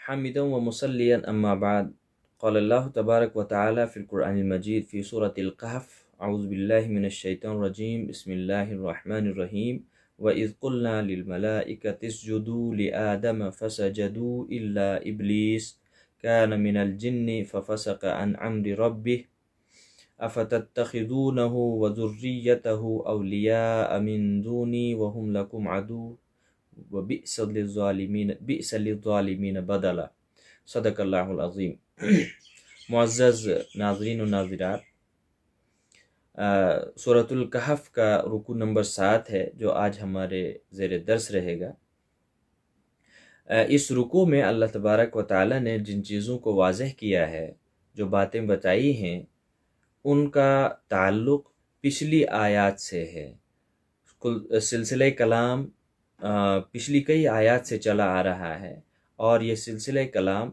حامدا ومصليا أما بعد. قال الله تبارك وتعالى في القرآن المجيد في سورة الكهف: أعوذ بالله من الشيطان الرجيم بسم الله الرحمن الرحيم وإذ قلنا للملائكة اسجدوا لآدم فسجدوا إلا إبليس كان من الجن ففسق عن أمر ربه أفتتخذونه وذريته أولياء من دوني وهم لكم عدو وبئس للظالمین بدلا. صدق اللہ العظیم. معزز ناظرین و ناظرات، سورۃ الکہف کا رکوع نمبر 7 ہے جو آج ہمارے زیر درس رہے گا. اس رکوع میں اللہ تبارک و تعالی نے جن چیزوں کو واضح کیا ہے، جو باتیں بتائی ہیں، ان کا تعلق پچھلی آیات سے ہے. سلسلہ کلام پچھلی کئی آیات سے چلا آ رہا ہے، اور یہ سلسلہ کلام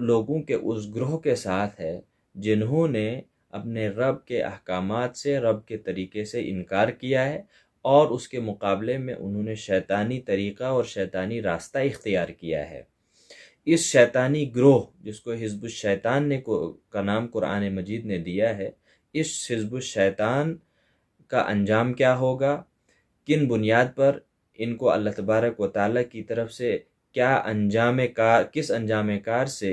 لوگوں کے اس گروہ کے ساتھ ہے جنہوں نے اپنے رب کے احکامات سے، رب کے طریقے سے انکار کیا ہے، اور اس کے مقابلے میں انہوں نے شیطانی طریقہ اور شیطانی راستہ اختیار کیا ہے. اس شیطانی گروہ جس کو حزب الشیطان کا نام قرآن مجید نے دیا ہے، اس حزب الشیطان کا انجام کیا ہوگا، کن بنیاد پر ان کو اللہ تبارک و تعالیٰ کی طرف سے کس انجام کار سے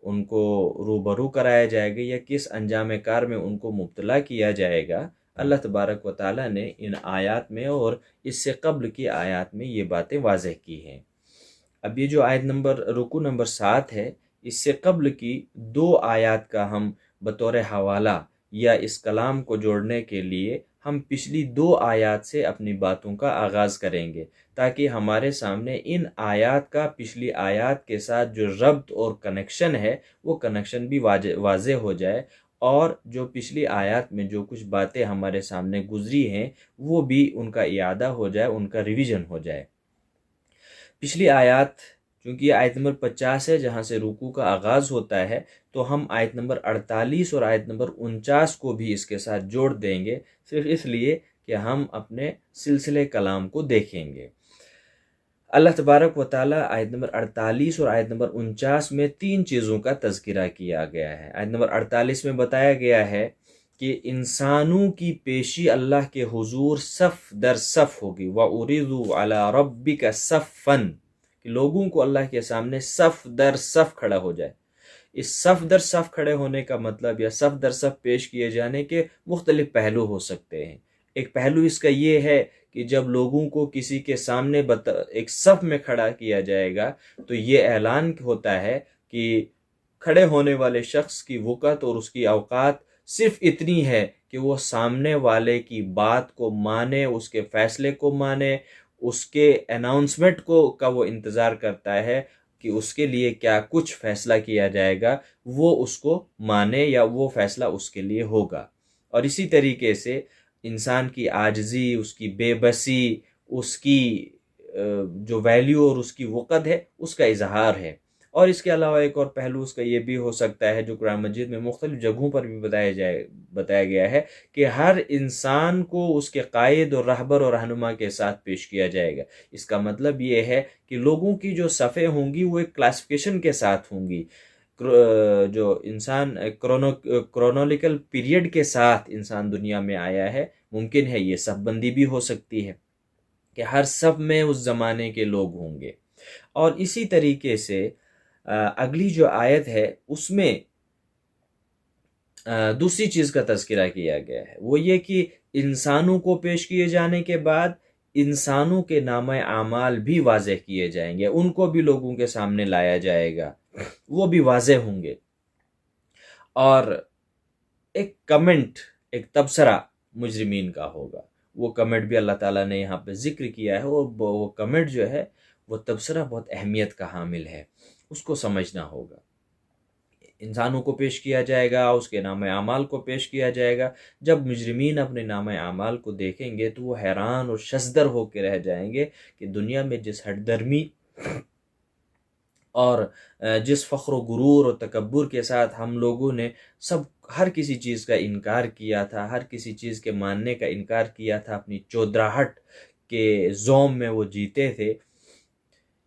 ان کو روبرو کرایا جائے گا، یا کس انجام کار میں ان کو مبتلا کیا جائے گا، اللہ تبارک و تعالیٰ نے ان آیات میں اور اس سے قبل کی آیات میں یہ باتیں واضح کی ہیں. اب یہ جو رکوع نمبر 7 ہے، اس سے قبل کی 2 آیات کا ہم بطور حوالہ یا اس کلام کو جوڑنے کے لیے ہم پچھلی 2 آیات سے اپنی باتوں کا آغاز کریں گے، تاکہ ہمارے سامنے ان آیات کا پچھلی آیات کے ساتھ جو ربط اور کنیکشن ہے، وہ کنیکشن بھی واضح ہو جائے، اور جو پچھلی آیات میں جو کچھ باتیں ہمارے سامنے گزری ہیں وہ بھی ان کا اعادہ ہو جائے، ان کا ریویژن ہو جائے. پچھلی آیات، چونکہ یہ آیت نمبر 50 ہے جہاں سے رکوع کا آغاز ہوتا ہے، تو ہم آیت نمبر 48 اور آیت نمبر 49 کو بھی اس کے ساتھ جوڑ دیں گے، صرف اس لیے کہ ہم اپنے سلسلے کلام کو دیکھیں گے. اللہ تبارک و تعالیٰ آیت نمبر 48 اور آیت نمبر 49 میں 3 چیزوں کا تذکرہ کیا گیا ہے. آیت نمبر 48 میں بتایا گیا ہے کہ انسانوں کی پیشی اللہ کے حضور صف در صف ہوگی. وَأُرِضُوا عَلَىٰ رَبِّكَ صَفًّا، کہ لوگوں کو اللہ کے سامنے صف در صف کھڑا ہو جائے. اس صف در صف کھڑے ہونے کا مطلب یا صف در صف پیش کیے جانے کے مختلف پہلو ہو سکتے ہیں. ایک پہلو اس کا یہ ہے کہ جب لوگوں کو کسی کے سامنے ایک صف میں کھڑا کیا جائے گا تو یہ اعلان ہوتا ہے کہ کھڑے ہونے والے شخص کی وقت اور اس کی اوقات صرف اتنی ہے کہ وہ سامنے والے کی بات کو مانے، اس کے فیصلے کو مانے، اس کے اناؤنسمنٹ کا وہ انتظار کرتا ہے کہ اس کے لیے کیا کچھ فیصلہ کیا جائے گا، وہ اس کو مانے یا وہ فیصلہ اس کے لیے ہوگا. اور اسی طریقے سے انسان کی عاجزی، اس کی بے بسی، اس کی جو ویلیو اور اس کی وقت ہے، اس کا اظہار ہے. اور اس کے علاوہ ایک اور پہلو اس کا یہ بھی ہو سکتا ہے جو قرآن مجید میں مختلف جگہوں پر بھی بتایا گیا ہے کہ ہر انسان کو اس کے قائد اور رہبر اور رہنما کے ساتھ پیش کیا جائے گا. اس کا مطلب یہ ہے کہ لوگوں کی جو صفیں ہوں گی وہ ایک کلاسیفیکیشن کے ساتھ ہوں گی. جو انسان کرونولیکل پیریڈ کے ساتھ انسان دنیا میں آیا ہے، ممکن ہے یہ صف بندی بھی ہو سکتی ہے کہ ہر صف میں اس زمانے کے لوگ ہوں گے. اور اسی طریقے سے اگلی جو آیت ہے اس میں دوسری چیز کا تذکرہ کیا گیا ہے، وہ یہ کہ انسانوں کو پیش کیے جانے کے بعد انسانوں کے نامہ اعمال بھی واضح کیے جائیں گے، ان کو بھی لوگوں کے سامنے لایا جائے گا، وہ بھی واضح ہوں گے. اور ایک کمنٹ، ایک تبصرہ مجرمین کا ہوگا. وہ کمنٹ بھی اللہ تعالیٰ نے یہاں پہ ذکر کیا ہے، اور وہ کمنٹ جو ہے وہ تبصرہ بہت اہمیت کا حامل ہے، اس کو سمجھنا ہوگا. انسانوں کو پیش کیا جائے گا، اس کے نام اعمال کو پیش کیا جائے گا. جب مجرمین اپنے نام اعمال کو دیکھیں گے تو وہ حیران اور شزدر ہو کے رہ جائیں گے کہ دنیا میں جس ہٹ درمی اور جس فخر و غرور اور تکبر کے ساتھ ہم لوگوں نے ہر کسی چیز کا انکار کیا تھا، ہر کسی چیز کے ماننے کا انکار کیا تھا، اپنی چودراہٹ کے زوم میں وہ جیتے تھے،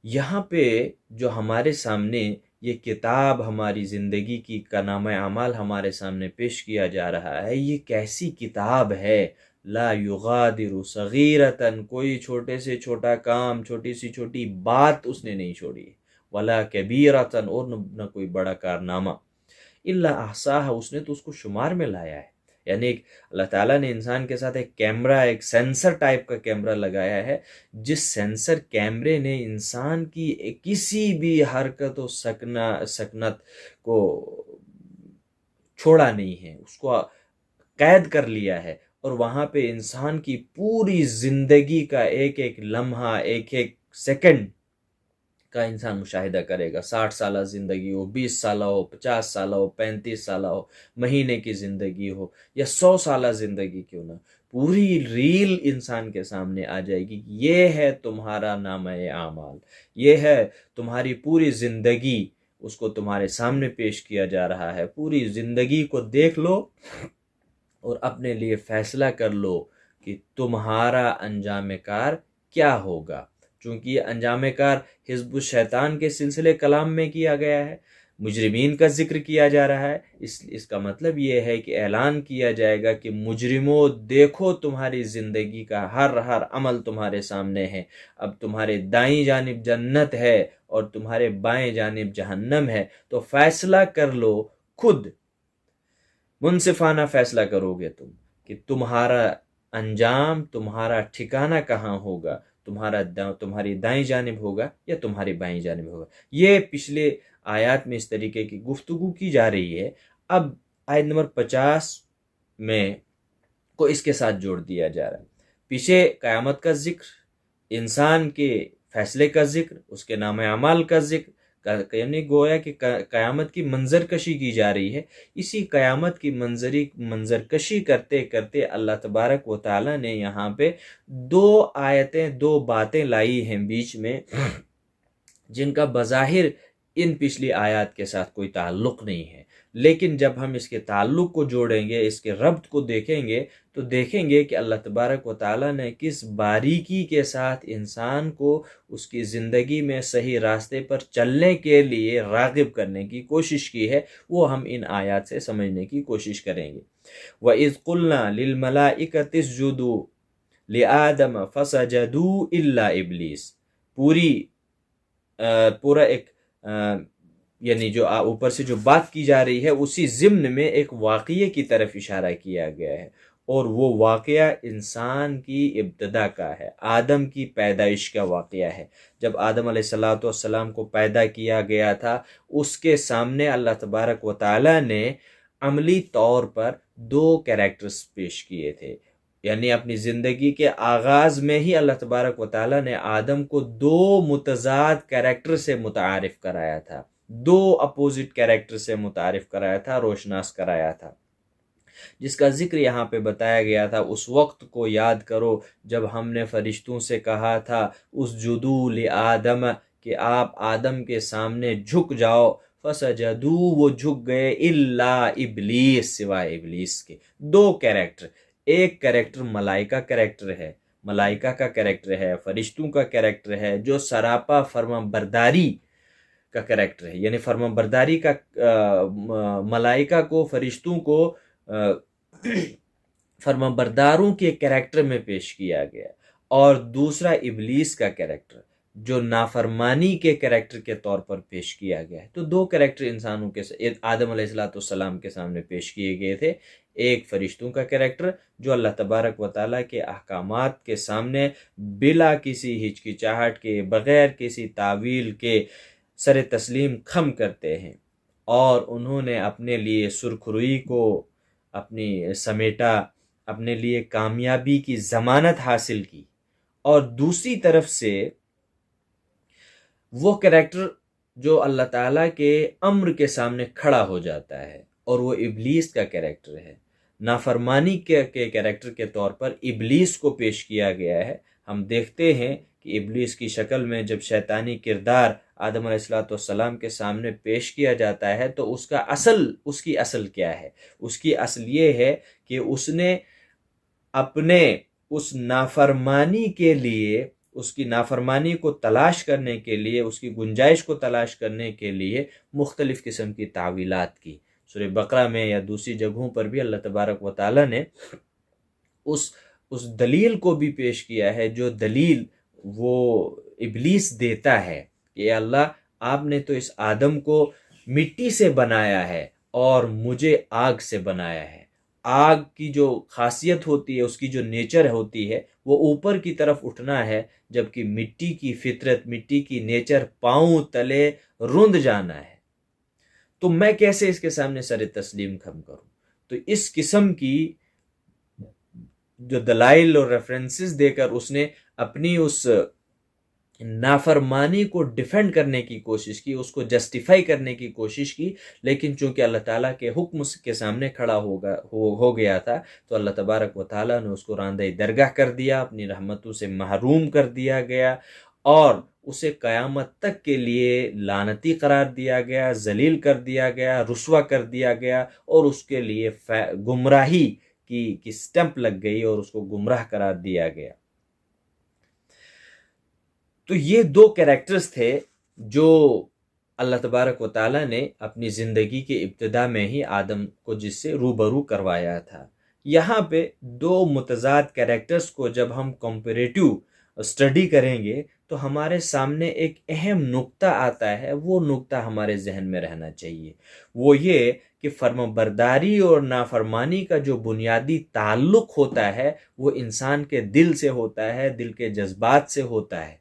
یہاں پہ جو ہمارے سامنے یہ کتاب ہماری زندگی کی کا نامہ اعمال ہمارے سامنے پیش کیا جا رہا ہے، یہ کیسی کتاب ہے؟ لا یغادر صغیرتن، کوئی چھوٹے سے چھوٹا کام، چھوٹی سے چھوٹی بات اس نے نہیں چھوڑی، ولا کبیرتن، اور نہ کوئی بڑا کارنامہ، الا احصاها، اس نے تو اس کو شمار میں لایا ہے۔ یعنی اللہ تعالیٰ نے انسان کے ساتھ ایک کیمرہ، ایک سینسر ٹائپ کا کیمرہ لگایا ہے، جس سینسر کیمرے نے انسان کی کسی بھی حرکت و سکنت کو چھوڑا نہیں ہے، اس کو قید کر لیا ہے، اور وہاں پہ انسان کی پوری زندگی کا ایک ایک لمحہ، ایک ایک سیکنڈ کا انسان مشاہدہ کرے گا۔ 60 سالہ زندگی ہو، 20 سالہ ہو، 50 سالہ ہو، 35 سالہ ہو، مہینے کی زندگی ہو، یا 100 سالہ زندگی کیوں نہ، پوری ریل انسان کے سامنے آ جائے گی۔ یہ ہے تمہارا نامہ اعمال، یہ ہے تمہاری پوری زندگی، اس کو تمہارے سامنے پیش کیا جا رہا ہے۔ پوری زندگی کو دیکھ لو اور اپنے لیے فیصلہ کر لو کہ تمہارا انجام کار کیا ہوگا، چونکہ یہ انجام کار حزب الشیطان کے سلسلے کلام میں کیا گیا ہے، مجرمین کا ذکر کیا جا رہا ہے، اس کا مطلب یہ ہے کہ اعلان کیا جائے گا کہ مجرموں دیکھو، تمہاری زندگی کا ہر عمل تمہارے سامنے ہے، اب تمہارے دائیں جانب جنت ہے اور تمہارے بائیں جانب جہنم ہے، تو فیصلہ کر لو، خود منصفانہ فیصلہ کرو گے تم کہ تمہارا انجام، تمہارا ٹھکانہ کہاں ہوگا، تمہاری دائیں جانب ہوگا یا تمہاری بائیں جانب ہوگا۔ یہ پچھلے آیات میں اس طریقے کی گفتگو کی جا رہی ہے۔ اب آیت نمبر 50 میں کو اس کے ساتھ جوڑ دیا جا رہا ہے۔ پیچھے قیامت کا ذکر، انسان کے فیصلے کا ذکر، اس کے نام اعمال کا ذکر، یعنی گویا کہ قیامت کی منظر کشی کی جا رہی ہے۔ اسی قیامت کی منظر کشی کرتے کرتے اللہ تبارک و تعالی نے یہاں پہ دو باتیں لائی ہیں بیچ میں، جن کا بظاہر ان پچھلی آیات کے ساتھ کوئی تعلق نہیں ہے، لیکن جب ہم اس کے تعلق کو جوڑیں گے، اس کے ربط کو دیکھیں گے، تو دیکھیں گے کہ اللہ تبارک و تعالیٰ نے کس باریکی کے ساتھ انسان کو اس کی زندگی میں صحیح راستے پر چلنے کے لیے راغب کرنے کی کوشش کی ہے، وہ ہم ان آیات سے سمجھنے کی کوشش کریں گے۔ وَإِذْ قُلْنَا لِلْمَلَائِكَةِ اسْجُدُوا لِآدَمَ فَسَجَدُوا إِلَّا إِبْلِيسَ، پورا ایک یعنی جو اوپر سے جو بات کی جا رہی ہے، اسی ضمن میں ایک واقعے کی طرف اشارہ کیا گیا ہے، اور وہ واقعہ انسان کی ابتدا کا ہے، آدم کی پیدائش کا واقعہ ہے۔ جب آدم علیہ السلام کو پیدا کیا گیا تھا، اس کے سامنے اللہ تبارک و تعالی نے عملی طور پر 2 کریکٹرز پیش کیے تھے، یعنی اپنی زندگی کے آغاز میں ہی اللہ تبارک و تعالیٰ نے آدم کو 2 متضاد کریکٹر سے متعارف کرایا تھا، 2 اپوزٹ کریکٹر سے متعارف کرایا تھا، روشناس کرایا تھا، جس کا ذکر یہاں پہ بتایا گیا تھا۔ اس وقت کو یاد کرو جب ہم نے فرشتوں سے کہا تھا اسجدوا لآدم، کہ آپ آدم کے سامنے جھک جاؤ، فسجدوا، وہ جھک گئے، الا ابلیس، سوائے ابلیس کے۔ 2 کریکٹر، ایک کریکٹر ملائکہ کریکٹر ہے، ملائکہ کا کریکٹر ہے، فرشتوں کا کریکٹر ہے، جو سراپا فرما برداری کا کریکٹر ہے، یعنی فرما برداری کا ملائکہ کو، فرشتوں کو فرما برداروں کے کریکٹر میں پیش کیا گیا، اور دوسرا ابلیس کا کریکٹر جو نافرمانی کے کریکٹر کے طور پر پیش کیا گیا ہے۔ تو 2 کریکٹر انسانوں کے آدم علیہ السلام کے سامنے پیش کیے گئے تھے، ایک فرشتوں کا کریکٹر جو اللہ تبارک و تعالیٰ کے احکامات کے سامنے بلا کسی ہچکچاہٹ کے، بغیر کسی تعویل کے سر تسلیم خم کرتے ہیں، اور انہوں نے اپنے لیے سرخروئی کو اپنی سمیٹا، اپنے لیے کامیابی کی ضمانت حاصل کی۔ اور دوسری طرف سے وہ کریکٹر جو اللہ تعالیٰ کے امر کے سامنے کھڑا ہو جاتا ہے، اور وہ ابلیس کا کریکٹر ہے۔ نافرمانی کے کریکٹر کے طور پر ابلیس کو پیش کیا گیا ہے۔ ہم دیکھتے ہیں کہ ابلیس کی شکل میں جب شیطانی کردار آدم علیہ السلام کے سامنے پیش کیا جاتا ہے، تو اس کی اصل کیا ہے؟ اس کی اصل یہ ہے کہ اس نے اپنے اس نافرمانی کے لیے اس کی نافرمانی کو تلاش کرنے کے لیے، اس کی گنجائش کو تلاش کرنے کے لیے مختلف قسم کی تعویلات کی۔ سورہ بقرہ میں یا دوسری جگہوں پر بھی اللہ تبارک و تعالیٰ نے اس دلیل کو بھی پیش کیا ہے جو دلیل وہ ابلیس دیتا ہے کہ اے اللہ، آپ نے تو اس آدم کو مٹی سے بنایا ہے اور مجھے آگ سے بنایا ہے۔ آگ کی جو خاصیت ہوتی ہے، اس کی جو نیچر ہوتی ہے، وہ اوپر کی طرف اٹھنا ہے، جبکہ مٹی کی فطرت، مٹی کی نیچر پاؤں تلے رند جانا ہے۔ تو میں کیسے اس کے سامنے سر تسلیم خم کروں؟ تو اس قسم کی جو دلائل اور ریفرنسز دے کر اس نے اپنی اس نافرمانی کو ڈیفینڈ کرنے کی کوشش کی، اس کو جسٹیفائی کرنے کی کوشش کی، لیکن چونکہ اللہ تعالیٰ کے حکم کے سامنے کھڑا ہو گیا تھا تو اللہ تبارک و تعالیٰ نے اس کو راندہ درگاہ کر دیا، اپنی رحمتوں سے محروم کر دیا گیا، اور اسے قیامت تک کے لیے لعنتی قرار دیا گیا، ذلیل کر دیا گیا، رسوا کر دیا گیا، اور اس کے لیے گمراہی کی سٹمپ لگ گئی اور اس کو گمراہ قرار دیا گیا۔ تو یہ دو کریکٹرز تھے جو اللہ تبارک و تعالیٰ نے اپنی زندگی کے ابتدا میں ہی آدم کو جس سے روبرو کروایا تھا۔ یہاں پہ دو متضاد کریکٹرز کو جب ہم کمپیریٹیو اسٹڈی کریں گے تو ہمارے سامنے ایک اہم نقطہ آتا ہے، وہ نقطہ ہمارے ذہن میں رہنا چاہیے، وہ یہ کہ فرمانبرداری اور نافرمانی کا جو بنیادی تعلق ہوتا ہے وہ انسان کے دل سے ہوتا ہے، دل کے جذبات سے ہوتا ہے۔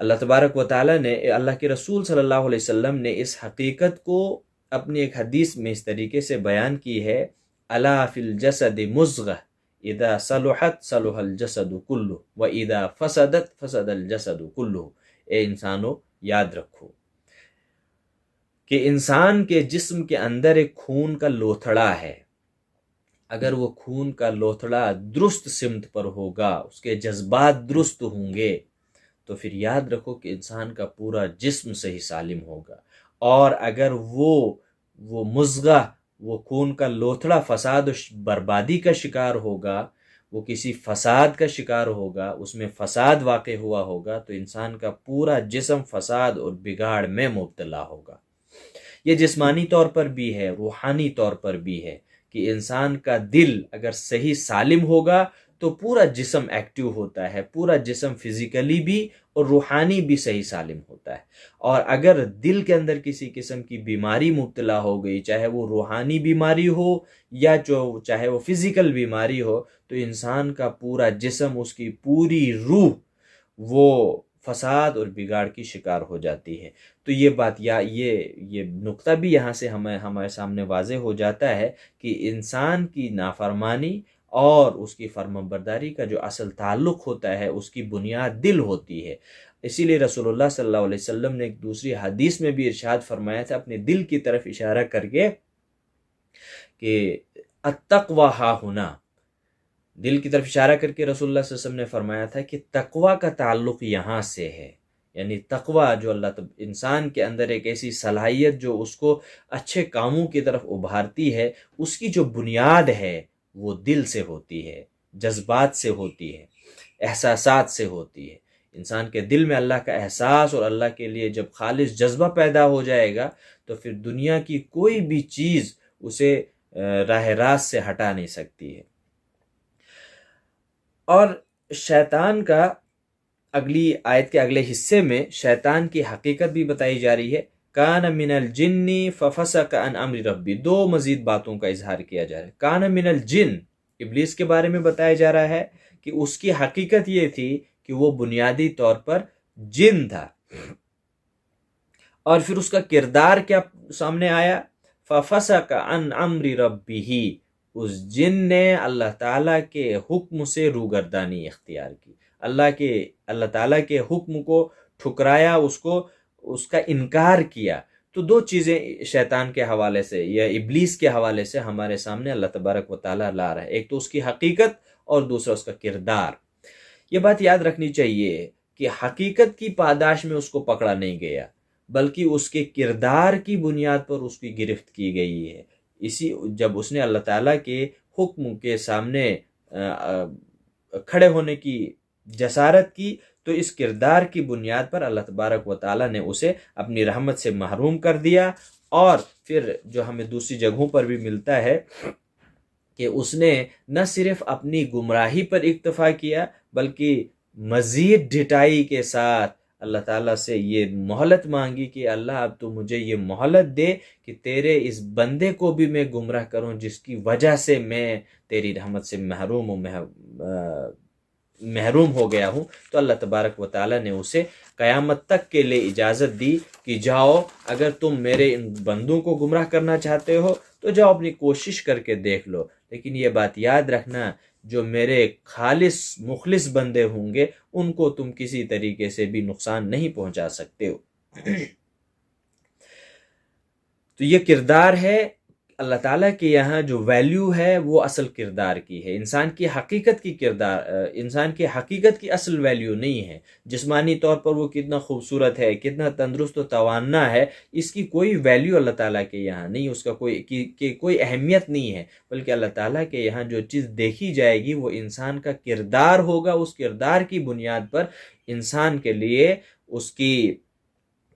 اللہ تبارک و تعالیٰ نے، اللہ کے رسول صلی اللہ علیہ وسلم نے اس حقیقت کو اپنی ایک حدیث میں اس طریقے سے بیان کی ہے، الا فی الجسد مضغہ اذا صلحت صلح الجسد کلہ واذا فسدت فسد الجسد کلہ۔ اے انسانو، یاد رکھو کہ انسان کے جسم کے اندر ایک خون کا لوتھڑا ہے، اگر وہ خون کا لوتھڑا درست سمت پر ہوگا، اس کے جذبات درست ہوں گے، تو پھر یاد رکھو کہ انسان کا پورا جسم صحیح سالم ہوگا۔ اور اگر وہ مضغہ، وہ خون کا لوتھڑا فساد و بربادی کا شکار ہوگا، وہ کسی فساد کا شکار ہوگا، اس میں فساد واقع ہوا ہوگا، تو انسان کا پورا جسم فساد اور بگاڑ میں مبتلا ہوگا۔ یہ جسمانی طور پر بھی ہے، روحانی طور پر بھی ہے کہ انسان کا دل اگر صحیح سالم ہوگا تو پورا جسم ایکٹیو ہوتا ہے، پورا جسم فزیکلی بھی اور روحانی بھی صحیح سالم ہوتا ہے۔ اور اگر دل کے اندر کسی قسم کی بیماری مبتلا ہو گئی، چاہے وہ روحانی بیماری ہو یا چاہے وہ فزیکل بیماری ہو، تو انسان کا پورا جسم، اس کی پوری روح وہ فساد اور بگاڑ کی شکار ہو جاتی ہے۔ تو یہ بات یہ نقطہ بھی یہاں سے ہمارے سامنے واضح ہو جاتا ہے کہ انسان کی نافرمانی اور اس کی فرمانبرداری کا جو اصل تعلق ہوتا ہے، اس کی بنیاد دل ہوتی ہے۔ اسی لیے رسول اللہ صلی اللہ علیہ وسلم نے ایک دوسری حدیث میں بھی ارشاد فرمایا تھا، اپنے دل کی طرف اشارہ کر کے کہ التقوی ہا ہنا، دل کی طرف اشارہ کر کے رسول اللہ صلی اللہ علیہ وسلم نے فرمایا تھا کہ تقوی کا تعلق یہاں سے ہے، یعنی تقوی جو انسان کے اندر ایک ایسی صلاحیت جو اس کو اچھے کاموں کی طرف ابھارتی ہے، اس کی جو بنیاد ہے وہ دل سے ہوتی ہے، جذبات سے ہوتی ہے، احساسات سے ہوتی ہے۔ انسان کے دل میں اللہ کا احساس اور اللہ کے لیے جب خالص جذبہ پیدا ہو جائے گا تو پھر دنیا کی کوئی بھی چیز اسے راہ راست سے ہٹا نہیں سکتی ہے۔ اور شیطان کا اگلی آیت کے اگلے حصے میں شیطان کی حقیقت بھی بتائی جا رہی ہے، کان من الجن ففسق عن امر ربی۔ دو مزید باتوں کا اظہار کیا جا رہا ہے۔ کان من الجن، ابلیس کے بارے میں بتایا جا رہا ہے کہ اس کی حقیقت یہ تھی کہ وہ بنیادی طور پر جن تھا، اور پھر اس کا کردار کیا سامنے آیا، ففسق عن امر ربہ، اس جن نے اللہ تعالیٰ کے حکم سے روگردانی اختیار کی، اللہ تعالیٰ کے حکم کو ٹھکرایا، اس کا انکار کیا۔ تو دو چیزیں شیطان کے حوالے سے یا ابلیس کے حوالے سے ہمارے سامنے اللہ تبارک و تعالیٰ لا رہا ہے، ایک تو اس کی حقیقت اور دوسرا اس کا کردار۔ یہ بات یاد رکھنی چاہیے کہ حقیقت کی پاداش میں اس کو پکڑا نہیں گیا، بلکہ اس کے کردار کی بنیاد پر اس کی گرفت کی گئی ہے۔ جب اس نے اللہ تعالیٰ کے حکم کے سامنے کھڑے ہونے کی جسارت کی تو اس کردار کی بنیاد پر اللہ تبارک و تعالیٰ نے اسے اپنی رحمت سے محروم کر دیا۔ اور پھر جو ہمیں دوسری جگہوں پر بھی ملتا ہے کہ اس نے نہ صرف اپنی گمراہی پر اکتفا کیا بلکہ مزید ڈٹائی کے ساتھ اللہ تعالیٰ سے یہ مہلت مانگی کہ اللہ اب تو مجھے یہ مہلت دے کہ تیرے اس بندے کو بھی میں گمراہ کروں جس کی وجہ سے میں تیری رحمت سے محروم ہو گیا ہوں۔ تو اللہ تبارک و تعالیٰ نے اسے قیامت تک کے لیے اجازت دی کہ جاؤ، اگر تم میرے ان بندوں کو گمراہ کرنا چاہتے ہو تو جاؤ اپنی کوشش کر کے دیکھ لو، لیکن یہ بات یاد رکھنا جو میرے خالص مخلص بندے ہوں گے ان کو تم کسی طریقے سے بھی نقصان نہیں پہنچا سکتے ہو۔ تو یہ کردار ہے اللہ تعالیٰ کے یہاں جو ویلیو ہے وہ اصل کردار کی ہے، انسان کی حقیقت کی اصل ویلیو نہیں ہے۔ جسمانی طور پر وہ کتنا خوبصورت ہے، کتنا تندرست و توانا ہے، اس کی کوئی ویلیو اللہ تعالیٰ کے یہاں نہیں، اس کا کوئی اہمیت نہیں ہے، بلکہ اللہ تعالیٰ کے یہاں جو چیز دیکھی جائے گی وہ انسان کا کردار ہوگا۔ اس کردار کی بنیاد پر انسان کے لیے اس کی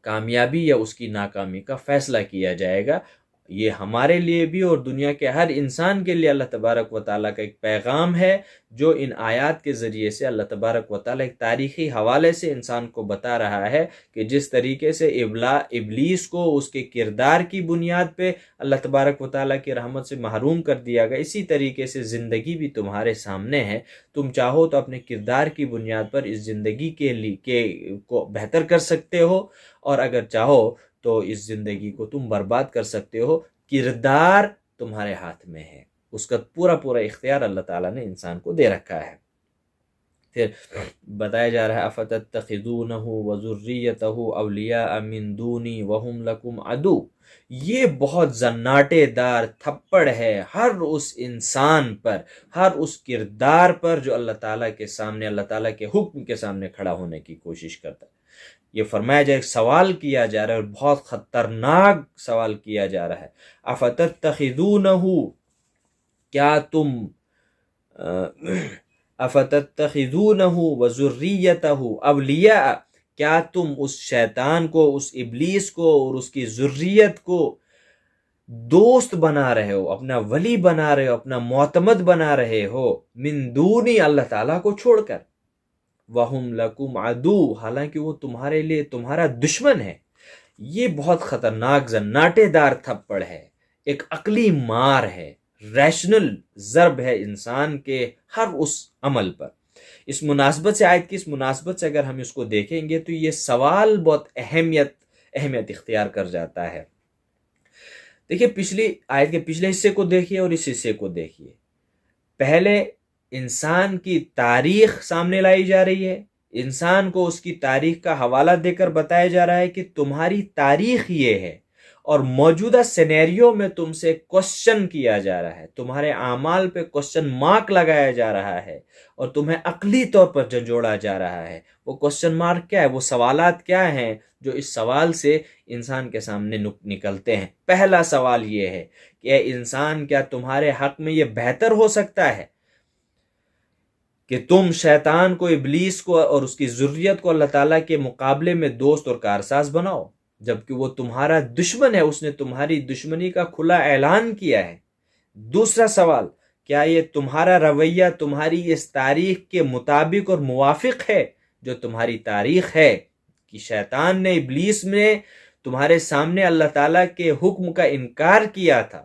کامیابی یا اس کی ناکامی کا فیصلہ کیا جائے گا۔ یہ ہمارے لیے بھی اور دنیا کے ہر انسان کے لیے اللہ تبارک و تعالیٰ کا ایک پیغام ہے جو ان آیات کے ذریعے سے اللہ تبارک و تعالیٰ ایک تاریخی حوالے سے انسان کو بتا رہا ہے کہ جس طریقے سے ابلیس کو اس کے کردار کی بنیاد پہ اللہ تبارک و تعالیٰ کی رحمت سے محروم کر دیا گیا، اسی طریقے سے زندگی بھی تمہارے سامنے ہے۔ تم چاہو تو اپنے کردار کی بنیاد پر اس زندگی کو بہتر کر سکتے ہو، اور اگر چاہو تو اس زندگی کو تم برباد کر سکتے ہو۔ کردار تمہارے ہاتھ میں ہے، اس کا پورا اختیار اللہ تعالیٰ نے انسان کو دے رکھا ہے۔ پھر بتایا جا رہا ہے افتتخذونہ وذریتہ اولیاء من دونی وہم لکم عدو۔ یہ بہت زناٹے دار تھپڑ ہے ہر اس انسان پر، ہر اس کردار پر جو اللہ تعالیٰ کے سامنے، اللہ تعالیٰ کے حکم کے سامنے کھڑا ہونے کی کوشش کرتا ہے۔ یہ فرمایا جائے، ایک سوال کیا جا رہا ہے اور بہت خطرناک سوال کیا جا رہا ہے۔ افتتخذونہ، کیا تم افتتخذونہ وذریتہ اولیاء، کیا تم اس شیطان کو، اس ابلیس کو اور اس کی ذریت کو دوست بنا رہے ہو، اپنا ولی بنا رہے ہو، اپنا معتمد بنا رہے ہو، من دونی، اللہ تعالیٰ کو چھوڑ کر، وَهُمْ لَكُمْ عَدُوٌّ، حالانکہ وہ تمہارے لیے تمہارا دشمن ہے۔ یہ بہت خطرناک زناٹے دار تھپڑ ہے، ایک عقلی مار ہے، ریشنل ضرب ہے انسان کے ہر اس عمل پر۔ اس مناسبت سے، آیت کی اس مناسبت سے اگر ہم اس کو دیکھیں گے تو یہ سوال بہت اہمیت اختیار کر جاتا ہے۔ دیکھیے پچھلی آیت کے پچھلے حصے کو دیکھیے اور اس حصے کو دیکھیے۔ پہلے انسان کی تاریخ سامنے لائی جا رہی ہے، انسان کو اس کی تاریخ کا حوالہ دے کر بتایا جا رہا ہے کہ تمہاری تاریخ یہ ہے، اور موجودہ سینیریو میں تم سے کوشچن کیا جا رہا ہے، تمہارے اعمال پہ کوشچن مارک لگایا جا رہا ہے اور تمہیں عقلی طور پر جھنجھوڑا جا رہا ہے۔ وہ کوشچن مارک کیا ہے؟ وہ سوالات کیا ہیں جو اس سوال سے انسان کے سامنے نکلتے ہیں؟ پہلا سوال یہ ہے کہ اے انسان، کیا تمہارے حق میں یہ بہتر ہو سکتا ہے کہ تم شیطان کو، ابلیس کو اور اس کی ذریت کو اللہ تعالیٰ کے مقابلے میں دوست اور کارساز بناؤ، جبکہ وہ تمہارا دشمن ہے، اس نے تمہاری دشمنی کا کھلا اعلان کیا ہے۔ دوسرا سوال، کیا یہ تمہارا رویہ تمہاری اس تاریخ کے مطابق اور موافق ہے جو تمہاری تاریخ ہے کہ شیطان نے، ابلیس نے تمہارے سامنے اللہ تعالیٰ کے حکم کا انکار کیا تھا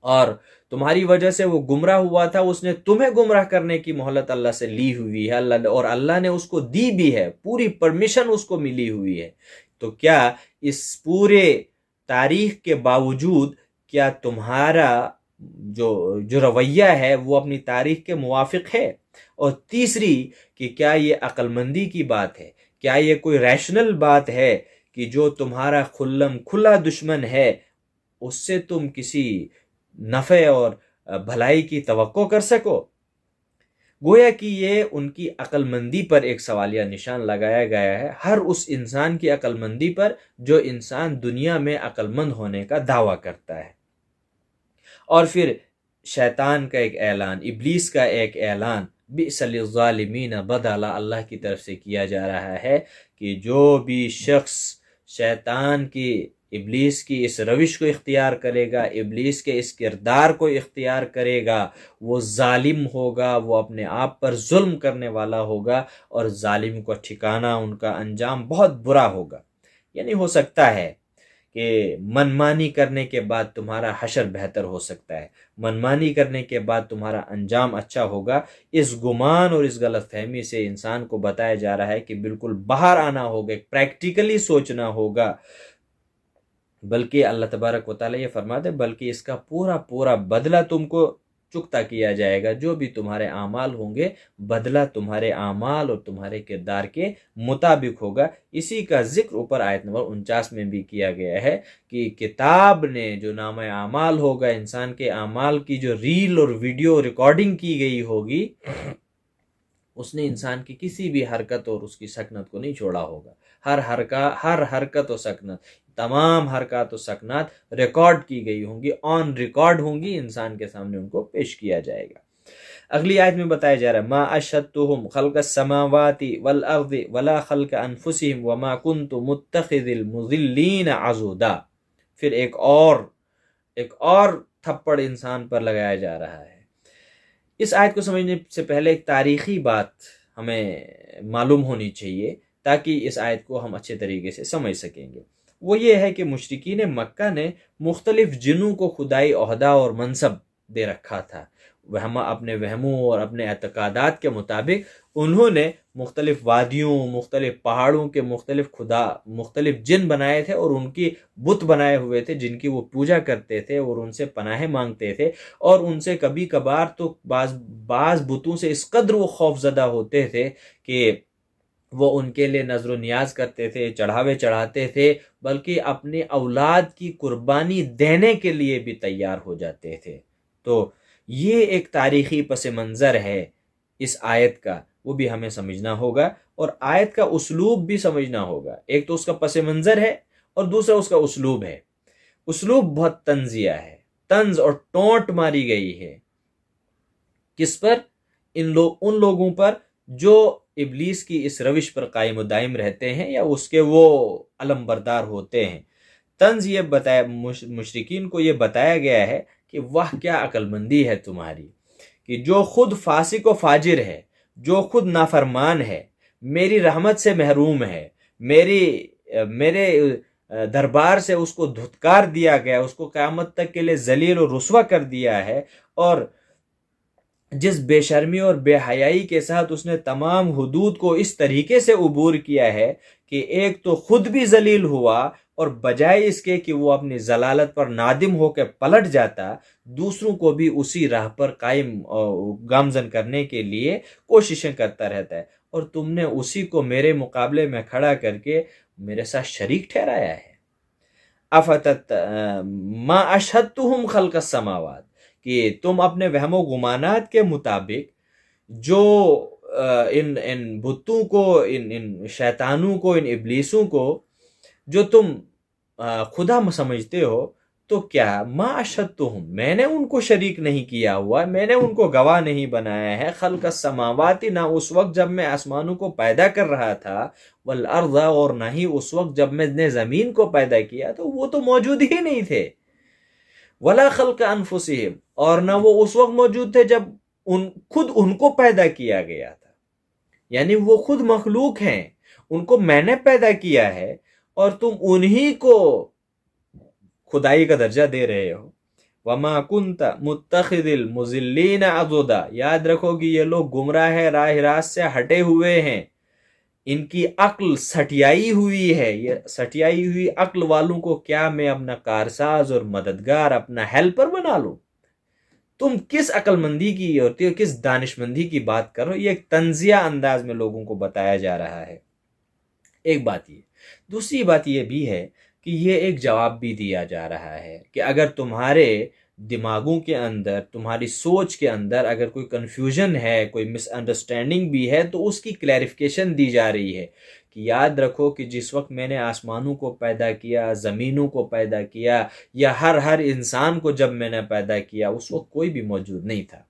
اور تمہاری وجہ سے وہ گمراہ ہوا تھا، اس نے تمہیں گمراہ کرنے کی مہلت اللہ سے لی ہوئی ہے، اور اللہ نے اس کو دی بھی ہے، پوری پرمیشن اس کو ملی ہوئی ہے۔ تو کیا اس پورے تاریخ کے باوجود کیا تمہارا جو رویہ ہے وہ اپنی تاریخ کے موافق ہے؟ اور تیسری کہ کیا یہ عقل مندی کی بات ہے، کیا یہ کوئی ریشنل بات ہے کہ جو تمہارا کھلا دشمن ہے اس سے تم کسی نفع اور بھلائی کی توقع کر سکو؟ گویا کہ یہ ان کی عقل مندی پر ایک سوالیہ نشان لگایا گیا ہے، ہر اس انسان کی عقل مندی پر جو انسان دنیا میں عقل مند ہونے کا دعویٰ کرتا ہے۔ اور پھر شیطان کا ایک اعلان، ابلیس کا ایک اعلان، بئس للظالمین بدلا، اللہ کی طرف سے کیا جا رہا ہے کہ جو بھی شخص شیطان کی، ابلیس کی اس روش کو اختیار کرے گا، ابلیس کے اس کردار کو اختیار کرے گا، وہ ظالم ہوگا، وہ اپنے آپ پر ظلم کرنے والا ہوگا، اور ظالم کو ٹھکانہ، ان کا انجام بہت برا ہوگا۔ یعنی ہو سکتا ہے کہ منمانی کرنے کے بعد تمہارا حشر بہتر ہو سکتا ہے، منمانی کرنے کے بعد تمہارا انجام اچھا ہوگا۔ اس گمان اور اس غلط فہمی سے انسان کو بتایا جا رہا ہے کہ بالکل باہر آنا ہوگا، پریکٹیکلی سوچنا ہوگا، بلکہ اللہ تبارک و تعالیٰ یہ فرماتے ہیں بلکہ اس کا پورا پورا بدلہ تم کو چکتا کیا جائے گا، جو بھی تمہارے اعمال ہوں گے بدلہ تمہارے اعمال اور تمہارے کردار کے مطابق ہوگا۔ اسی کا ذکر اوپر آیت نمبر 49 میں بھی کیا گیا ہے کہ کتاب نے جو نامہ اعمال ہوگا، انسان کے اعمال کی جو ریل اور ویڈیو ریکارڈنگ کی گئی ہوگی، اس نے انسان کی کسی بھی حرکت اور اس کی سکنت کو نہیں چھوڑا ہوگا۔ ہر حرکت و سکنت، تمام حرکات و سکنات ریکارڈ کی گئی ہوں گی، آن ریکارڈ ہوں گی، انسان کے سامنے ان کو پیش کیا جائے گا۔ اگلی آیت میں بتایا جا رہا ہے ما اشهدتهم خلق السماوات والارض ولا خلق انفسهم وما كنت متخذ المضلين عضدا۔ پھر ایک اور تھپڑ انسان پر لگایا جا رہا ہے۔ اس آیت کو سمجھنے سے پہلے ایک تاریخی بات ہمیں معلوم ہونی چاہیے تاکہ اس آیت کو ہم اچھے طریقے سے سمجھ سکیں گے۔ وہ یہ ہے کہ مشرکین مکہ نے مختلف جنوں کو خدائی عہدہ اور منصب دے رکھا تھا۔ اپنے وہموں اور اپنے اعتقادات کے مطابق انہوں نے مختلف وادیوں، مختلف پہاڑوں کے مختلف جن بنائے تھے اور ان کی بت بنائے ہوئے تھے جن کی وہ پوجا کرتے تھے اور ان سے پناہ مانگتے تھے، اور ان سے کبھی کبھار تو بعض بتوں سے اس قدر وہ خوف زدہ ہوتے تھے کہ وہ ان کے لیے نظر و نیاز کرتے تھے، چڑھاوے چڑھاتے تھے، بلکہ اپنی اولاد کی قربانی دینے کے لیے بھی تیار ہو جاتے تھے۔ تو یہ ایک تاریخی پس منظر ہے اس آیت کا، وہ بھی ہمیں سمجھنا ہوگا، اور آیت کا اسلوب بھی سمجھنا ہوگا۔ ایک تو اس کا پس منظر ہے اور دوسرا اس کا اسلوب ہے۔ اسلوب بہت طنزیہ ہے، طنز اور ٹونٹ ماری گئی ہے۔ کس پر؟ ان لوگوں پر جو ابلیس کی اس روش پر قائم و دائم رہتے ہیں یا اس کے وہ علم بردار ہوتے ہیں۔ طنز یہ بتایا، مشرکین کو یہ بتایا گیا ہے کہ واہ کیا عقل مندی ہے تمہاری، کہ جو خود فاسق و فاجر ہے، جو خود نافرمان ہے، میری رحمت سے محروم ہے، میرے دربار سے اس کو دھتکار دیا گیا، اس کو قیامت تک کے لیے ذلیل و رسوا کر دیا ہے، اور جس بے شرمی اور بے حیائی کے ساتھ اس نے تمام حدود کو اس طریقے سے عبور کیا ہے کہ ایک تو خود بھی ذلیل ہوا، اور بجائے اس کے کہ وہ اپنی ضلالت پر نادم ہو کے پلٹ جاتا، دوسروں کو بھی اسی راہ پر قائم گامزن کرنے کے لیے کوششیں کرتا رہتا ہے، اور تم نے اسی کو میرے مقابلے میں کھڑا کر کے میرے ساتھ شریک ٹھہرایا ہے۔ ما اشہدتہم خلق السماوات، کہ تم اپنے وہم و گمانات کے مطابق جو ان بتوں کو، ان شیطانوں کو، ان ابلیسوں کو جو تم خدا سمجھتے ہو، تو کیا ما اشہدتہم، میں نے ان کو شریک نہیں کیا ہوا، میں نے ان کو گواہ نہیں بنایا ہے، خلق السماوات، نہ اس وقت جب میں آسمانوں کو پیدا کر رہا تھا، والارض، اور نہ ہی اس وقت جب میں نے زمین کو پیدا کیا تو وہ تو موجود ہی نہیں تھے، ولا خلق انفسہم، اور نہ وہ اس وقت موجود تھے جب خود ان کو پیدا کیا گیا تھا، یعنی وہ خود مخلوق ہیں، ان کو میں نے پیدا کیا ہے، اور تم انہی کو خدائی کا درجہ دے رہے ہو۔ وما کنت متخذ المضلین عضدا، یاد رکھو کہ یہ لوگ گمراہ ہے، راہ راست سے ہٹے ہوئے ہیں، ان کی عقل سٹیائی ہوئی ہے۔ یہ سٹیائی ہوئی عقل والوں کو کیا میں اپنا کارساز اور مددگار، اپنا ہیلپر بنا لوں؟ تم کس عقل مندی کی اور کس دانش مندی کی بات کرو؟ یہ ایک طنزیہ انداز میں لوگوں کو بتایا جا رہا ہے۔ ایک بات یہ، دوسری بات یہ بھی ہے کہ یہ ایک جواب بھی دیا جا رہا ہے کہ اگر تمہارے دماغوں کے اندر، تمہاری سوچ کے اندر اگر کوئی کنفیوژن ہے، کوئی مس انڈرسٹینڈنگ بھی ہے، تو اس کی کلیریفیکیشن دی جا رہی ہے کہ یاد رکھو کہ جس وقت میں نے آسمانوں کو پیدا کیا، زمینوں کو پیدا کیا، یا ہر انسان کو جب میں نے پیدا کیا، اس وقت کوئی بھی موجود نہیں تھا،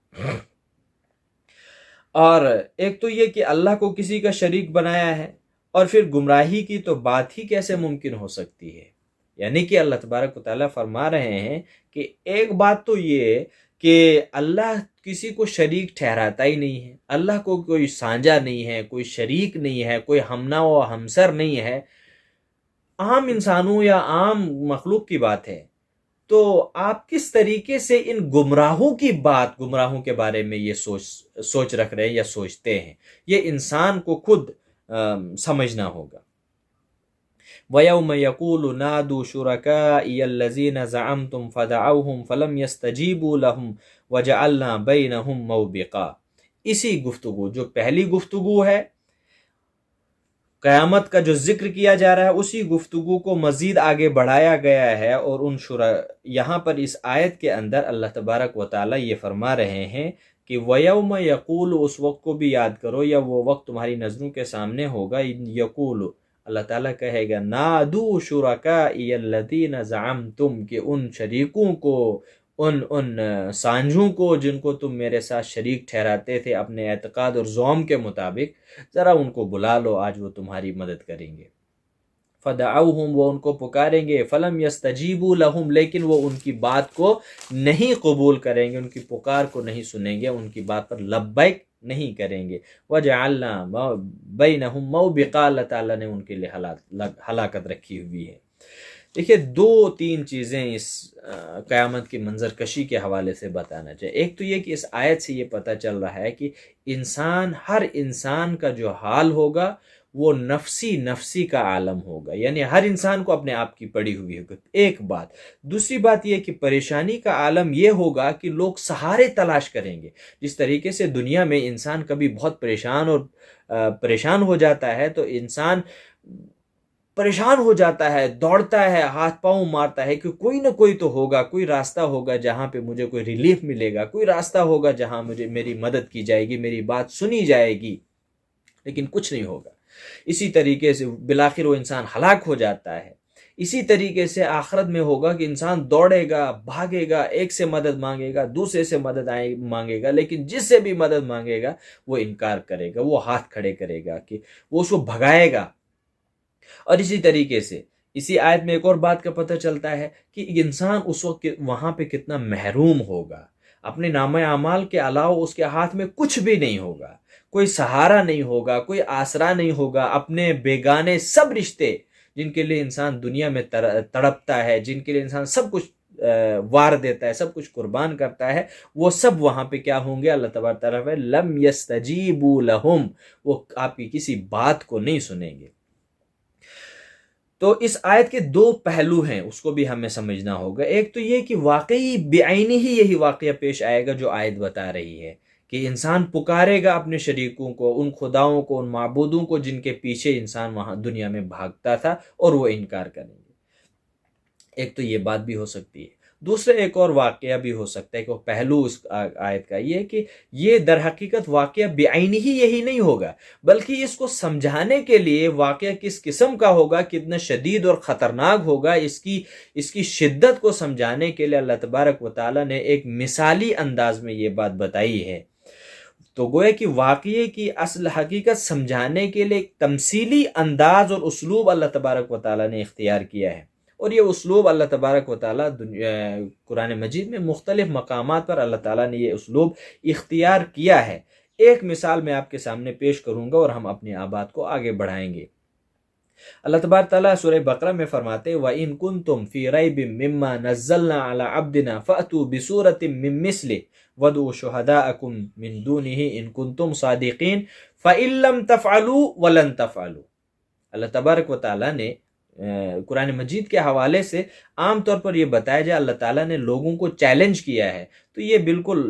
اور ایک تو یہ کہ اللہ کو کسی کا شریک بنایا ہے، اور پھر گمراہی کی تو بات ہی کیسے ممکن ہو سکتی ہے۔ یعنی کہ اللہ تبارک و تعالیٰ فرما رہے ہیں کہ ایک بات تو یہ کہ اللہ کسی کو شریک ٹھہراتا ہی نہیں ہے، اللہ کو کوئی سانجا نہیں ہے، کوئی شریک نہیں ہے، کوئی ہمنا و ہمسر نہیں ہے۔ عام انسانوں یا عام مخلوق کی بات ہے، تو آپ کس طریقے سے ان گمراہوں کے بارے میں یہ سوچ رکھ رہے ہیں یا سوچتے ہیں؟ یہ انسان کو خود سمجھنا ہوگا۔ وَيَوْمَ يَقُولُ نَادُوا شُرَكَائِيَ الَّذِينَ زَعَمْتُمْ فَدَعَوْهُمْ فَلَمْ يَسْتَجِيبُوا لَهُمْ وَجَعَلْنَا بَيْنَهُمْ مَوْبِقًا۔ اسی گفتگو جو پہلی گفتگو ہے، قیامت کا جو ذکر کیا جا رہا ہے، اسی گفتگو کو مزید آگے بڑھایا گیا ہے، اور یہاں پر اس آیت کے اندر اللہ تبارک و تعالیٰ یہ فرما رہے ہیں کہ وَيَوْمَ يَقُولُ، اس وقت کو بھی یاد کرو، یا وہ وقت تمہاری نظروں کے سامنے ہوگا، یقول، اللہ تعالیٰ کہے گا نادو شرکائی الذین زعمتم، کہ ان شریکوں کو، ان سانجھوں کو جن کو تم میرے ساتھ شریک ٹھہراتے تھے اپنے اعتقاد اور زوم کے مطابق، ذرا ان کو بلا لو، آج وہ تمہاری مدد کریں گے۔ فدعوہم، وہ ان کو پکاریں گے، فلم یستجیبوا لہم، لیکن وہ ان کی بات کو نہیں قبول کریں گے، ان کی پکار کو نہیں سنیں گے، ان کی بات پر لبیک نہیں کریں گے۔ وجعلنا بینہم موبقا، اللہ تعالیٰ نے ان کے لیے ہلاکت رکھی ہوئی ہے۔ دیکھیے، دو تین چیزیں اس قیامت کی منظر کشی کے حوالے سے بتانا چاہیے۔ ایک تو یہ کہ اس آیت سے یہ پتہ چل رہا ہے کہ ہر انسان کا جو حال ہوگا وہ نفسی کا عالم ہوگا، یعنی ہر انسان کو اپنے آپ کی پڑی ہوئی ہوگی، ایک بات۔ دوسری بات یہ کہ پریشانی کا عالم یہ ہوگا کہ لوگ سہارے تلاش کریں گے۔ جس طریقے سے دنیا میں انسان کبھی بہت پریشان ہو جاتا ہے، تو انسان پریشان ہو جاتا ہے، دوڑتا ہے، ہاتھ پاؤں مارتا ہے کہ کوئی نہ کوئی تو ہوگا، کوئی راستہ ہوگا جہاں پہ مجھے کوئی ریلیف ملے گا، کوئی راستہ ہوگا جہاں میری مدد کی جائے گی، میری بات سنی جائے گی، لیکن کچھ نہیں ہوگا۔ اسی طریقے سے بالآخر وہ انسان ہلاک ہو جاتا ہے۔ اسی طریقے سے آخرت میں ہوگا کہ انسان دوڑے گا، بھاگے گا، ایک سے مدد مانگے گا، دوسرے سے مدد مانگے گا، لیکن جس سے بھی مدد مانگے گا وہ انکار کرے گا، وہ ہاتھ کھڑے کرے گا کہ وہ اس کو بھگائے گا۔ اور اسی طریقے سے اسی آیت میں ایک اور بات کا پتہ چلتا ہے کہ انسان اس وقت وہاں پہ کتنا محروم ہوگا، اپنے نامہ اعمال کے علاوہ اس کے ہاتھ میں کچھ بھی نہیں ہوگا، کوئی سہارا نہیں ہوگا، کوئی آسرا نہیں ہوگا، اپنے بیگانے سب رشتے جن کے لیے انسان دنیا میں تڑپتا ہے، جن کے لیے انسان سب کچھ وار دیتا ہے، سب کچھ قربان کرتا ہے، وہ سب وہاں پہ کیا ہوں گے؟ اللہ تبارک تعالیٰ لم یستجیبوا لہم، وہ آپ کی کسی بات کو نہیں سنیں گے۔ تو اس آیت کے دو پہلو ہیں، اس کو بھی ہمیں سمجھنا ہوگا۔ ایک تو یہ کہ واقعی بعینی ہی یہی واقعہ پیش آئے گا جو آیت بتا رہی ہے، کہ انسان پکارے گا اپنے شریکوں کو، ان خداؤں کو، ان معبودوں کو جن کے پیچھے انسان وہاں دنیا میں بھاگتا تھا، اور وہ انکار کریں گے۔ ایک تو یہ بات بھی ہو سکتی ہے۔ دوسرا ایک اور واقعہ بھی ہو سکتا ہے کہ وہ پہلو اس آیت کا یہ کہ یہ در حقیقت واقعہ بعینی ہی یہی نہیں ہوگا، بلکہ اس کو سمجھانے کے لیے واقعہ کس قسم کا ہوگا، کتنا شدید اور خطرناک ہوگا، اس کی شدت کو سمجھانے کے لیے اللہ تبارک و تعالیٰ نے ایک مثالی انداز میں یہ بات بتائی ہے۔ تو گویا کہ واقعے کی اصل حقیقت سمجھانے کے لیے ایک تمثیلی انداز اور اسلوب اللہ تبارک و تعالیٰ نے اختیار کیا ہے، اور یہ اسلوب اللہ تبارک و تعالیٰ قرآن مجید میں مختلف مقامات پر اللہ تعالیٰ نے یہ اسلوب اختیار کیا ہے۔ ایک مثال میں آپ کے سامنے پیش کروں گا اور ہم اپنی بات کو آگے بڑھائیں گے۔ اللہ تبارک تعالیٰ سورہ بقرہ میں فرماتے وَإِن كُنتُمْ فِي رَيْبٍ مِّمَّا نَزَّلْنَا عَلَىٰ عَبْدِنَا فَأْتُوا بِسُورَةٍ مِّن مِّثْلِهِ وَادْعُوا شُهَدَاءَكُم مِّن دُونِهِ إِن كُنتُمْ صَادِقِينَ فَإِن لَّمْ تَفْعَلُوا وَلَن تَفْعَلُوا۔ اللہ تبارک و تعالیٰ نے قرآن مجید کے حوالے سے عام طور پر یہ بتایا جائے اللہ تعالیٰ نے لوگوں کو چیلنج کیا ہے، تو یہ بالکل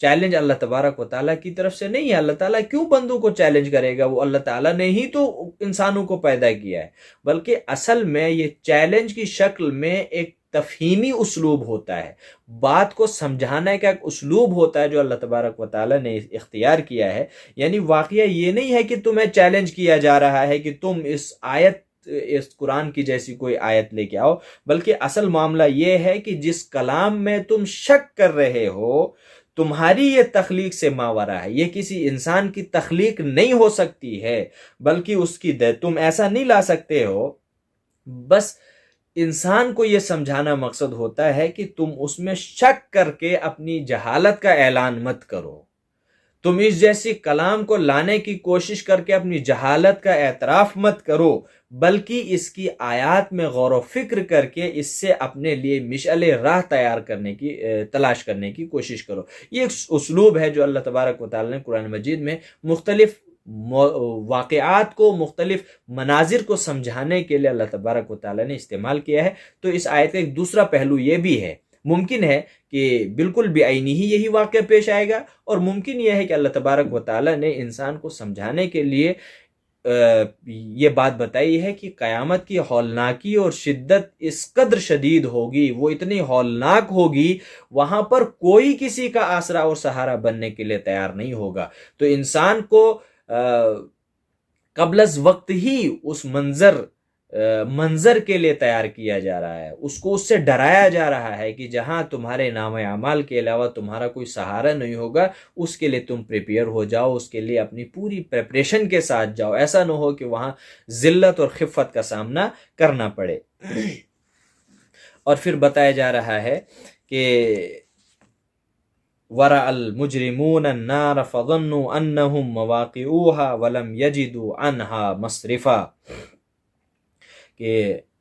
چیلنج اللہ تبارک و تعالیٰ کی طرف سے نہیں ہے۔ اللہ تعالیٰ کیوں بندوں کو چیلنج کرے گا؟ وہ اللہ تعالیٰ نے ہی تو انسانوں کو پیدا کیا ہے، بلکہ اصل میں یہ چیلنج کی شکل میں ایک تفہیمی اسلوب ہوتا ہے، بات کو سمجھانے کا ایک اسلوب ہوتا ہے جو اللہ تبارک و تعالیٰ نے اختیار کیا ہے۔ یعنی واقعہ یہ نہیں ہے کہ تمہیں چیلنج کیا جا رہا ہے کہ تم اس قرآن کی جیسی کوئی آیت لے کے آؤ، بلکہ اصل معاملہ یہ ہے کہ جس کلام میں تم شک کر رہے ہو تمہاری یہ تخلیق سے ماورا ہے، یہ کسی انسان کی تخلیق نہیں ہو سکتی ہے، بلکہ اس کی تم ایسا نہیں لا سکتے ہو۔ بس انسان کو یہ سمجھانا مقصد ہوتا ہے کہ تم اس میں شک کر کے اپنی جہالت کا اعلان مت کرو، تم اس جیسی کلام کو لانے کی کوشش کر کے اپنی جہالت کا اعتراف مت کرو، بلکہ اس کی آیات میں غور و فکر کر کے اس سے اپنے لیے مشعل راہ تلاش کرنے کی کوشش کرو۔ یہ ایک اسلوب ہے جو اللہ تبارک و تعالی نے قرآن مجید میں مختلف واقعات کو، مختلف مناظر کو سمجھانے کے لیے اللہ تبارک و تعالی نے استعمال کیا ہے۔ تو اس آیت کا ایک دوسرا پہلو یہ بھی ہے، ممکن ہے کہ بالکل بعینی ہی یہی واقعہ پیش آئے گا، اور ممکن یہ ہے کہ اللہ تبارک و تعالی نے انسان کو سمجھانے کے لیے یہ بات بتائی ہے کہ قیامت کی ہولناکی اور شدت اس قدر شدید ہوگی، وہ اتنی ہولناک ہوگی، وہاں پر کوئی کسی کا آسرا اور سہارا بننے کے لیے تیار نہیں ہوگا۔ تو انسان کو قبل از وقت ہی اس منظر کے لیے تیار کیا جا رہا ہے، اس کو اس سے ڈرایا جا رہا ہے کہ جہاں تمہارے نام اعمال کے علاوہ تمہارا کوئی سہارا نہیں ہوگا، اس کے لیے تم پریپیئر ہو جاؤ، اس کے لیے اپنی پوری پریپریشن کے ساتھ جاؤ، ایسا نہ ہو کہ وہاں ذلت اور خفت کا سامنا کرنا پڑے۔ اور پھر بتایا جا رہا ہے کہ وَرَأَ الْمُجْرِمُونَ النَّارَ فَظَنُّوا أَنَّهُمْ مَوَاقِعُوهَا وَلَمْ يَجِدُوا عَنْهَا مَصْرِفًا، کہ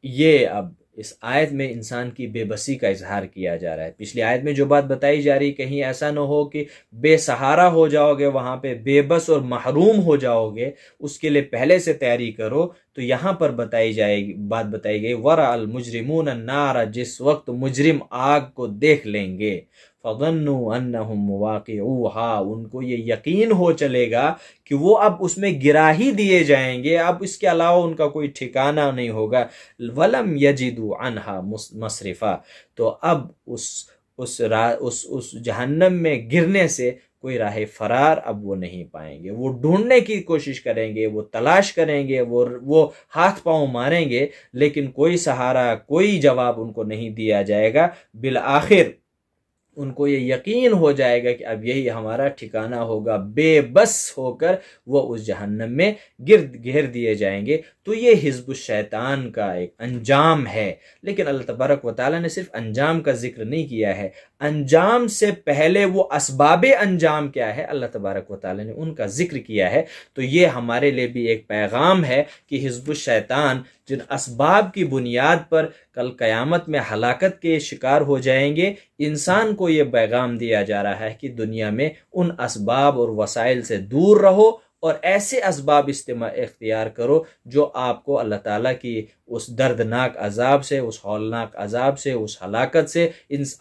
یہ اب اس آیت میں انسان کی بے بسی کا اظہار کیا جا رہا ہے۔ پچھلی آیت میں جو بات بتائی جا رہی، کہیں ایسا نہ ہو کہ بے سہارا ہو جاؤ گے، وہاں پہ بے بس اور محروم ہو جاؤ گے، اس کے لیے پہلے سے تیاری کرو۔ تو یہاں پر بات بتائی گئی وَرَأَ الْمُجْرِمُونَ النَّارَ، جس وقت مجرم آگ کو دیکھ لیں گے، فَظَنُّوا أَنَّهُمْ مُوَاقِعُوهَا، ان کو یہ یقین ہو چلے گا کہ وہ اب اس میں گرا ہی دیے جائیں گے، اب اس کے علاوہ ان کا کوئی ٹھکانہ نہیں ہوگا۔ وَلَمْ يَجِدُوا عَنْهَا مَصْرِفًا، تو اب اس جہنم میں گرنے سے کوئی راہ فرار اب وہ نہیں پائیں گے، وہ ڈھونڈنے کی کوشش کریں گے، وہ تلاش کریں گے، وہ ہاتھ پاؤں ماریں گے، لیکن کوئی سہارا، کوئی جواب ان کو نہیں دیا جائے گا۔ بالآخر ان کو یہ یقین ہو جائے گا کہ اب یہی ہمارا ٹھکانہ ہوگا، بے بس ہو کر وہ اس جہنم میں گھیر دیے جائیں گے۔ تو یہ حزب الشیطان کا ایک انجام ہے، لیکن اللہ تبارک و تعالیٰ نے صرف انجام کا ذکر نہیں کیا ہے، انجام سے پہلے وہ اسباب انجام کیا ہے اللہ تبارک و تعالیٰ نے ان کا ذکر کیا ہے۔ تو یہ ہمارے لیے بھی ایک پیغام ہے کہ حزب الشیطان جن اسباب کی بنیاد پر کل قیامت میں ہلاکت کے شکار ہو جائیں گے، انسان کو یہ پیغام دیا جا رہا ہے کہ دنیا میں ان اسباب اور وسائل سے دور رہو اور ایسے اسباب اختیار کرو جو آپ کو اللہ تعالیٰ کی اس دردناک عذاب سے، اس ہولناک عذاب سے، اس ہلاکت سے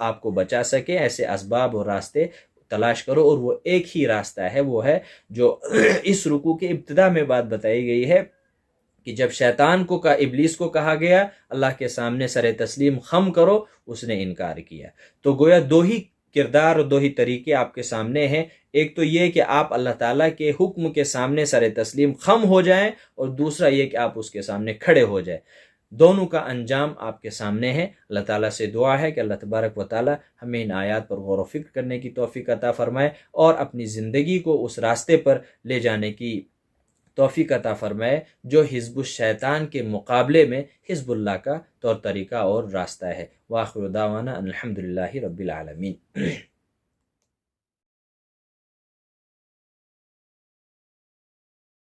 آپ کو بچا سکے۔ ایسے اسباب اور راستے تلاش کرو، اور وہ ایک ہی راستہ ہے، وہ ہے جو اس رکوع کے ابتدا میں بات بتائی گئی ہے کہ جب شیطان کو ابلیس کو کہا گیا اللہ کے سامنے سر تسلیم خم کرو، اس نے انکار کیا۔ تو گویا دو ہی کردار اور دو ہی طریقے آپ کے سامنے ہیں، ایک تو یہ کہ آپ اللہ تعالیٰ کے حکم کے سامنے سر تسلیم خم ہو جائیں، اور دوسرا یہ کہ آپ اس کے سامنے کھڑے ہو جائیں۔ دونوں کا انجام آپ کے سامنے ہے۔ اللہ تعالیٰ سے دعا ہے کہ اللہ تبارک و تعالیٰ ہمیں ان آیات پر غور و فکر کرنے کی توفیق عطا فرمائے، اور اپنی زندگی کو اس راستے پر لے جانے کی توفیق عطا فرمائے جو حزب الشیطان کے مقابلے میں حزب اللہ کا طور طریقہ اور راستہ ہے۔ وآخر دعوانا ان الحمد للہ رب العالمین۔